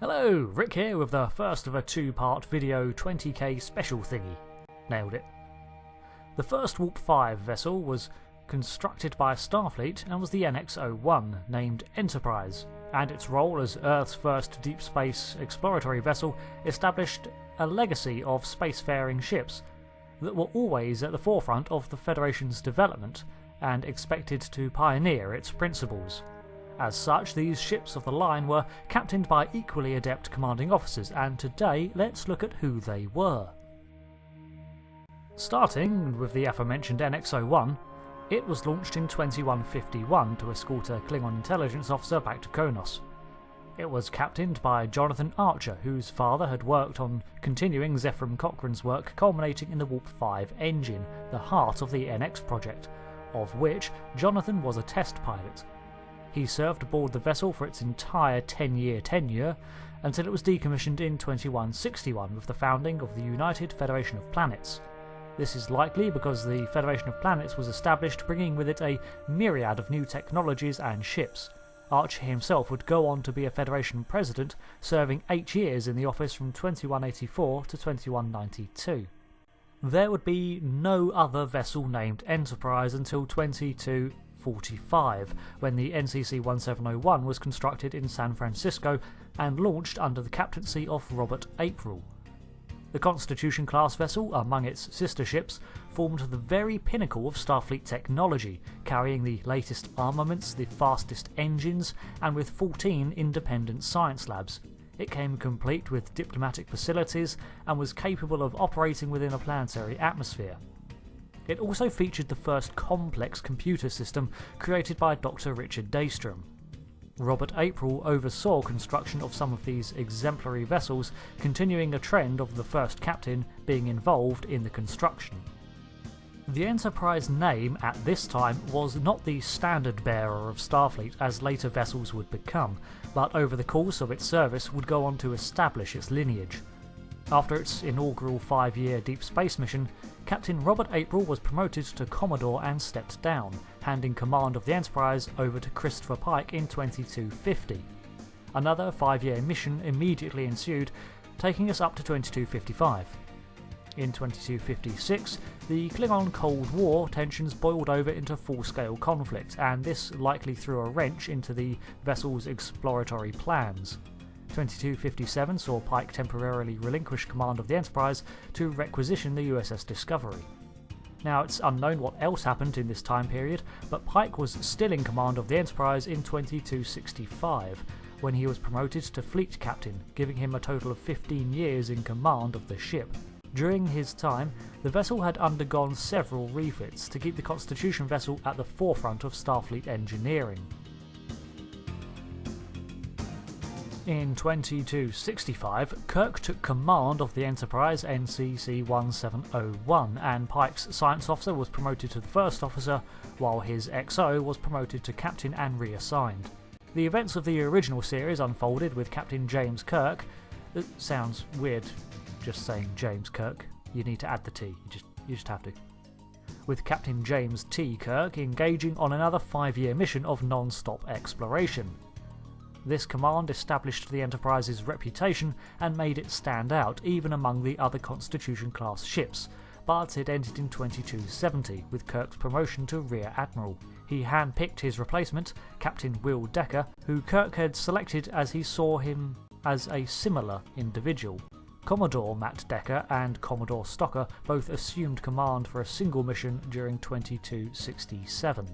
Hello, Rick here with the first of a two-part video 20k special thingy. Nailed it. The first Warp 5 vessel was constructed by Starfleet and was the NX-01, named Enterprise, and its role as Earth's first deep space exploratory vessel established a legacy of spacefaring ships that were always at the forefront of the Federation's development and expected to pioneer its principles. As such, these ships of the line were captained by equally adept commanding officers, and today let's look at who they were. Starting with the aforementioned NX-01, it was launched in 2151 to escort a Klingon intelligence officer back to Kronos. It was captained by Jonathan Archer, whose father had worked on continuing Zefram Cochrane's work, culminating in the Warp 5 engine, the heart of the NX project, of which Jonathan was a test pilot. He served aboard the vessel for its entire 10-year tenure until it was decommissioned in 2161 with the founding of the United Federation of Planets. This is likely because the Federation of Planets was established, bringing with it a myriad of new technologies and ships. Archer himself would go on to be a Federation president, serving 8 years in the office from 2184 to 2192. There would be no other vessel named Enterprise until 2245, when the NCC-1701 was constructed in San Francisco and launched under the captaincy of Robert April. The Constitution-class vessel, among its sister ships, formed the very pinnacle of Starfleet technology, carrying the latest armaments, the fastest engines, and with 14 independent science labs. It came complete with diplomatic facilities and was capable of operating within a planetary atmosphere. It also featured the first complex computer system created by Dr. Richard Daystrom. Robert April oversaw construction of some of these exemplary vessels, continuing a trend of the first captain being involved in the construction. The Enterprise name at this time was not the standard bearer of Starfleet as later vessels would become, but over the course of its service would go on to establish its lineage. After its inaugural 5-year deep space mission, Captain Robert April was promoted to Commodore and stepped down, handing command of the Enterprise over to Christopher Pike in 2250. Another 5-year mission immediately ensued, taking us up to 2255. In 2256, the Klingon Cold War tensions boiled over into full-scale conflict, and this likely threw a wrench into the vessel's exploratory plans. 2257 saw Pike temporarily relinquish command of the Enterprise to requisition the USS Discovery. Now, it's unknown what else happened in this time period, but Pike was still in command of the Enterprise in 2265, when he was promoted to Fleet Captain, giving him a total of 15 years in command of the ship. During his time, the vessel had undergone several refits to keep the Constitution vessel at the forefront of Starfleet engineering. In 2265, Kirk took command of the Enterprise NCC-1701, and Pike's science officer was promoted to the first officer, while his XO was promoted to captain and reassigned. The events of the original series unfolded with Captain James Kirk. It sounds weird just saying James Kirk. You need to add the T, you just have to. With Captain James T. Kirk engaging on another 5-year mission of non-stop exploration. This command established the Enterprise's reputation and made it stand out even among the other Constitution-class ships, but it ended in 2270 with Kirk's promotion to Rear Admiral. He handpicked his replacement, Captain Will Decker, who Kirk had selected as he saw him as a similar individual. Commodore Matt Decker and Commodore Stocker both assumed command for a single mission during 2267.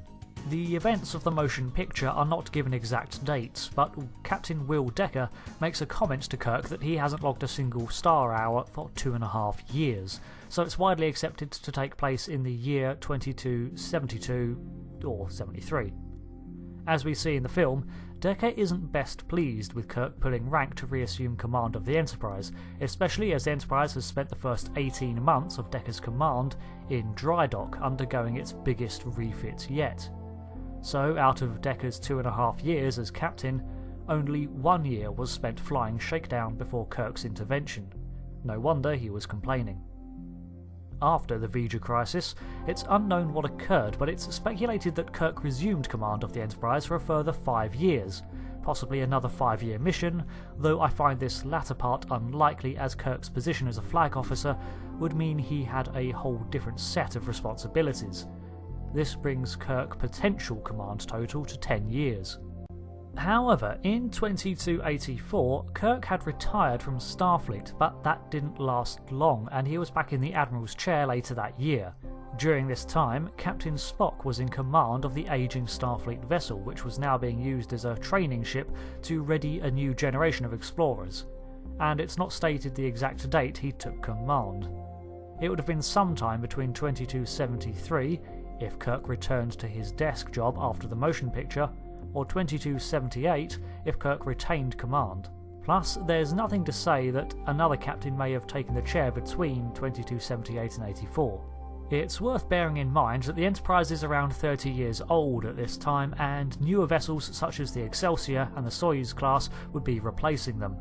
The events of the motion picture are not given exact dates, but Captain Will Decker makes a comment to Kirk that he hasn't logged a single star hour for 2.5 years, so it's widely accepted to take place in the year 2272 or 73. As we see in the film, Decker isn't best pleased with Kirk pulling rank to reassume command of the Enterprise, especially as the Enterprise has spent the first 18 months of Decker's command in dry dock, undergoing its biggest refit yet. So, out of Decker's 2.5 years as captain, only 1 year was spent flying shakedown before Kirk's intervention. No wonder he was complaining. After the Voyager crisis, it's unknown what occurred, but it's speculated that Kirk resumed command of the Enterprise for a further 5 years, possibly another 5-year mission, though I find this latter part unlikely as Kirk's position as a flag officer would mean he had a whole different set of responsibilities. This brings Kirk's potential command total to 10 years. However, in 2284, Kirk had retired from Starfleet, but that didn't last long and he was back in the Admiral's chair later that year. During this time, Captain Spock was in command of the ageing Starfleet vessel, which was now being used as a training ship to ready a new generation of explorers, and it's not stated the exact date he took command. It would have been sometime between 2273, if Kirk returned to his desk job after the motion picture, or 2278 if Kirk retained command. Plus, there's nothing to say that another captain may have taken the chair between 2278 and 84. It's worth bearing in mind that the Enterprise is around 30 years old at this time, and newer vessels such as the Excelsior and the Soyuz class would be replacing them.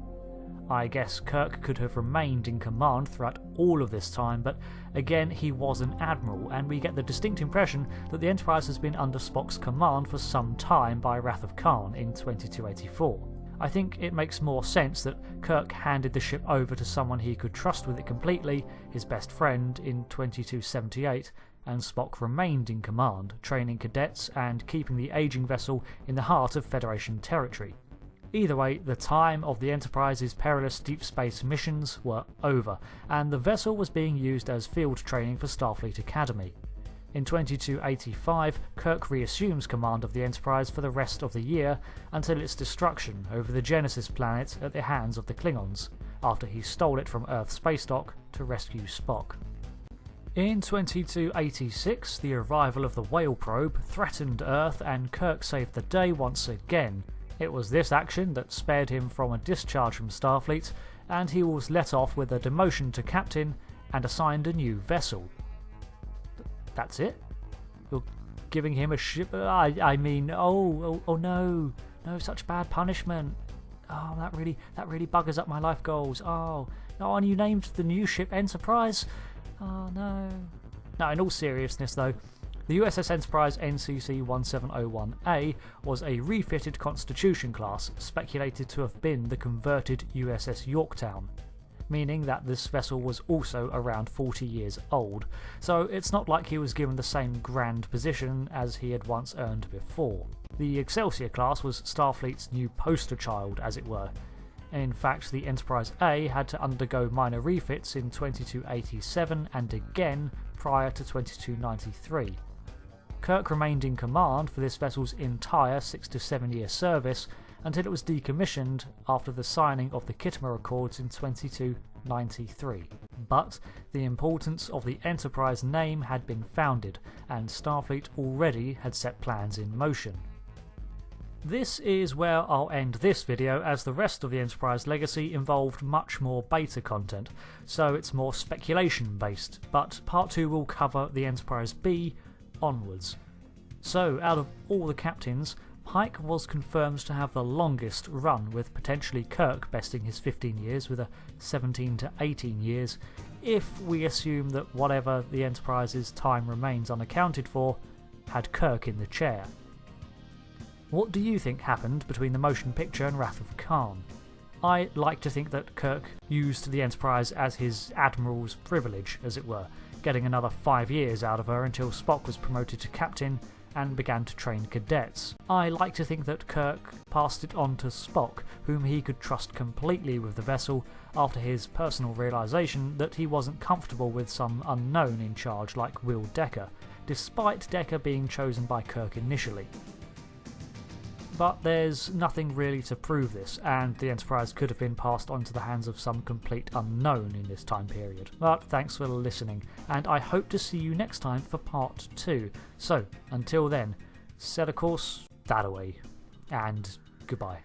I guess Kirk could have remained in command throughout all of this time, but again he was an admiral, and we get the distinct impression that the Enterprise has been under Spock's command for some time by Wrath of Khan in 2284. I think it makes more sense that Kirk handed the ship over to someone he could trust with it completely, his best friend, in 2278, and Spock remained in command, training cadets and keeping the ageing vessel in the heart of Federation territory. Either way, the time of the Enterprise's perilous deep space missions were over, and the vessel was being used as field training for Starfleet Academy. In 2285, Kirk reassumes command of the Enterprise for the rest of the year until its destruction over the Genesis planet at the hands of the Klingons, after he stole it from Earth's space dock to rescue Spock. In 2286, the arrival of the Whale probe threatened Earth and Kirk saved the day once again. It was this action that spared him from a discharge from Starfleet, and he was let off with a demotion to captain and assigned a new vessel. That's it? You're giving him a ship? Oh no, such bad punishment. Oh, that really buggers up my life goals. Oh, and you named the new ship Enterprise? Oh no. Now, in all seriousness though, the USS Enterprise NCC 1701A was a refitted Constitution class, speculated to have been the converted USS Yorktown, meaning that this vessel was also around 40 years old, so it's not like he was given the same grand position as he had once earned before. The Excelsior class was Starfleet's new poster child, as it were. In fact, the Enterprise A had to undergo minor refits in 2287 and again prior to 2293. Kirk remained in command for this vessel's entire 6 to 7 year service until it was decommissioned after the signing of the Khitomer Accords in 2293. But the importance of the Enterprise name had been founded, and Starfleet already had set plans in motion. This is where I'll end this video, as the rest of the Enterprise legacy involved much more beta content, so it's more speculation based, but part 2 will cover the Enterprise B onwards. So, out of all the captains, Pike was confirmed to have the longest run, with potentially Kirk besting his 15 years with a 17 to 18 years, if we assume that whatever the Enterprise's time remains unaccounted for had Kirk in the chair. What do you think happened between the motion picture and Wrath of Khan? I like to think that Kirk used the Enterprise as his admiral's privilege, as it were, getting another 5 years out of her until Spock was promoted to captain and began to train cadets. I like to think that Kirk passed it on to Spock, whom he could trust completely with the vessel after his personal realisation that he wasn't comfortable with some unknown in charge like Will Decker, despite Decker being chosen by Kirk initially. But there's nothing really to prove this, and the Enterprise could have been passed on to the hands of some complete unknown in this time period. But thanks for listening, and I hope to see you next time for part 2. So, until then, set a course that away, and goodbye.